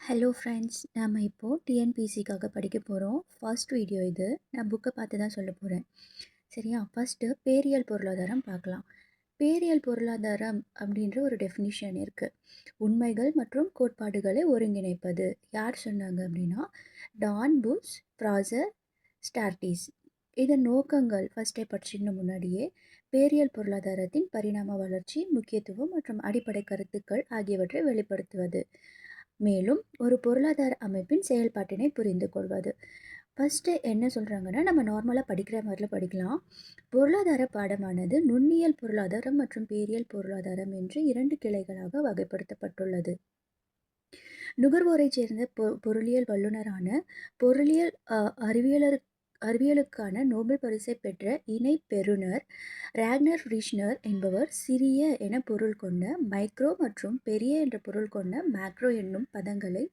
Hello friends, நம்ம இப்போது டிஎன்பிசிக்காக படிக்க போகிறோம். ஃபர்ஸ்ட் வீடியோ இது. நான் புக்கை பார்த்து தான் சொல்ல போகிறேன். சரியா? ஃபஸ்ட்டு பேரியல் பொருளாதாரம் பார்க்கலாம். பேரியல் பொருளாதாரம் அப்படின்ற ஒரு டெஃபினிஷன் இருக்குது. உண்மைகள் மற்றும் கோட்பாடுகளை ஒருங்கிணைப்பது. யார் சொன்னாங்க அப்படின்னா டான் புஷ் ஃப்ராசர் ஸ்டார்டிஸ். இதன் நோக்கங்கள் ஃபஸ்ட்டே படிச்சுக்கணும். முன்னாடியே பேரியல் பொருளாதாரத்தின் பரிணாம வளர்ச்சி, முக்கியத்துவம் மற்றும் அடிப்படை கருத்துக்கள் ஆகியவற்றை வெளிப்படுத்துவது. மேலும் ஒரு பொருளாதார அமைப்பின் செயல்பாட்டினை புரிந்து கொள்வது. ஃபஸ்ட்டு என்ன சொல்கிறாங்கன்னா, நம்ம நார்மலாக படிக்கிற மாதிரில படிக்கலாம். பொருளாதார பாடமானது நுண்ணியல் பொருளாதாரம் மற்றும் பேரியல் பொருளாதாரம் என்று 2 கிளைகளாக வகைப்படுத்தப்பட்டுள்ளது. நுகர்வோரைச் சேர்ந்த பொருளியல் வல்லுநரான பொருளியல் அறிவியலுக்கான நோபல் பரிசை பெற்ற இணை பெறுநர் ராக்னர் ஃப்ரிஷ்னர் என்பவர் சிறிய என பொருள் கொண்ட மைக்ரோ மற்றும் பெரிய என்ற பொருள் கொண்ட மேக்ரோ என்னும் பதங்களை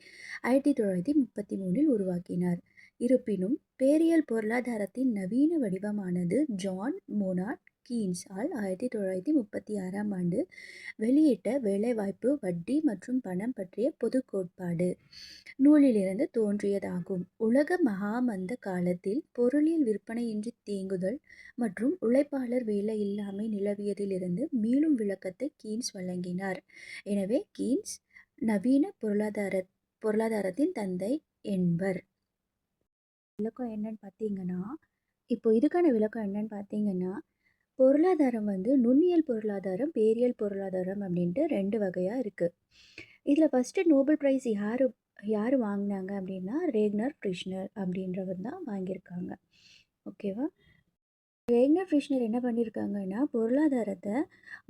1933 உருவாக்கினார். இருப்பினும் பேரியல் பொருளாதாரத்தின் நவீன வடிவமானது ஜான் மோனாட் கீன்ஸ் ஆல் 1936 வெளியிட்ட வேலைவாய்ப்பு, வட்டி மற்றும் பணம் பற்றிய பொது கோட்பாடு நூலிலிருந்து தோன்றியதாகும். உலக மகாமந்த காலத்தில் பொருளியல் விற்பனையின்றி தேங்குதல் மற்றும் உழைப்பாளர் வேலை இல்லாமை நிலவியதிலிருந்து மீளும் விளக்கத்தை கீன்ஸ் வழங்கினார். எனவே கீன்ஸ் நவீன பொருளாதாரத்தின் தந்தை என்பர். விளக்கம் என்னன்னு பார்த்தீங்கன்னா, இப்போ இதுக்கான விளக்கம் என்னன்னு பார்த்தீங்கன்னா, பொருளாதாரம் நுண்ணியல் பொருளாதாரம், பேரியல் பொருளாதாரம் அப்படின்ட்டு 2 வகையாக இருக்குது. இதில் ஃபஸ்ட்டு நோபல் ப்ரைஸ் யார் வாங்கினாங்க அப்படின்னா ரேக்னர் ஃப்ரிஷ்னர் அப்படின்றவர் தான் வாங்கியிருக்காங்க. ஓகேவா? ரேக்னர் ஃப்ரிஷ்னர் என்ன பண்ணியிருக்காங்கன்னா, பொருளாதாரத்தை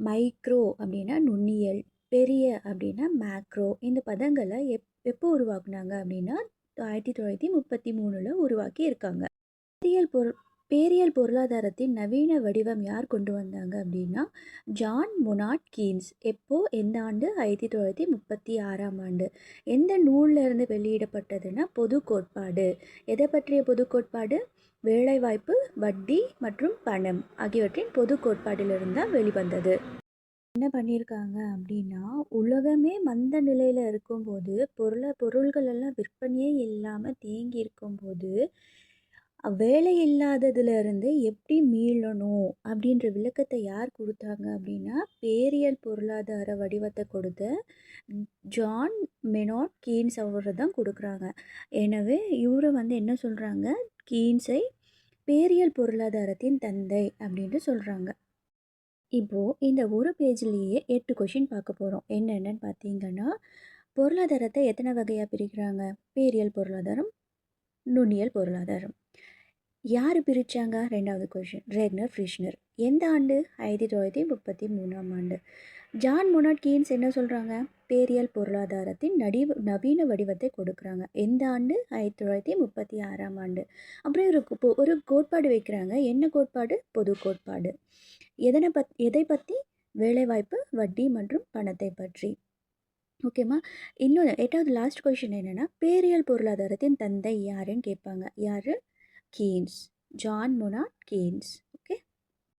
மைக்ரோ அப்படின்னா நுண்ணியல், பெரிய அப்படின்னா மேக்ரோ இந்த பதங்களை எப்போ உருவாக்குனாங்க அப்படின்னா 1933 உருவாக்கி இருக்காங்க. பேரியல் பொருளாதாரத்தின் நவீன வடிவம் யார் கொண்டு வந்தாங்க அப்படின்னா ஜான் மோனாட் கீன்ஸ். எப்போ, எந்த ஆண்டு? 1936 எந்த நூலில் இருந்து வெளியிடப்பட்டதுன்னா பொது கோட்பாடு. எதை பற்றிய பொது கோட்பாடு? வேலைவாய்ப்பு, வட்டி மற்றும் பணம் ஆகியவற்றின் பொது கோட்பாட்டிலிருந்து தான் வெளிவந்தது. என்ன பண்ணியிருக்காங்க அப்படின்னா, உலகமே மந்த நிலையில் இருக்கும்போது பொருள்கள் எல்லாம் விற்பனையே இல்லாமல் தேங்கி இருக்கும்போது வேலை இல்லாததுலேருந்து எப்படி மீளணும் அப்படின்ற விளக்கத்தை யார் கொடுத்தாங்க அப்படின்னா பேரியல் பொருளாதார வடிவத்தை கொடுத்த ஜான் மெனாட் கீன்ஸ் அவர் தான் கொடுக்குறாங்க. எனவே இவர் என்ன சொல்கிறாங்க, கீன்ஸை பேரியல் பொருளாதாரத்தின் தந்தை அப்படின்ட்டு சொல்கிறாங்க. இப்போது இந்த ஒரு பேஜ்லேயே 8 கொஷின் பார்க்க போகிறோம். என்னென்னு பார்த்தீங்கன்னா, பொருளாதாரத்தை எத்தனை வகையாக பிரிக்கிறாங்க? பேரியல் பொருளாதாரம், நுண்ணியல் பொருளாதாரம். யார் பிரித்தாங்க? 2வது கொஷின் ரேக்னர் ஃப்ரிஷ்னர். எந்த ஆண்டு? 1933 ஜான் மோனாட் கீன்ஸ் என்ன சொல்கிறாங்க? பேரியல் பொருளாதாரத்தின் நவீன வடிவத்தை கொடுக்குறாங்க. எந்த ஆண்டு? 1936 அப்புறம் ஒரு கோட்பாடு வைக்கிறாங்க. என்ன கோட்பாடு? பொது கோட்பாடு. எதை பற்றி? வேலைவாய்ப்பு, வட்டி மற்றும் பணத்தை பற்றி. ஓகேம்மா? இன்னொன்று 8வது லாஸ்ட் கொஷின் என்னென்னா, பேரியல் பொருளாதாரத்தின் தந்தை யாருன்னு கேட்பாங்க. யார்? கீன்ஸ். John Maynard Keynes.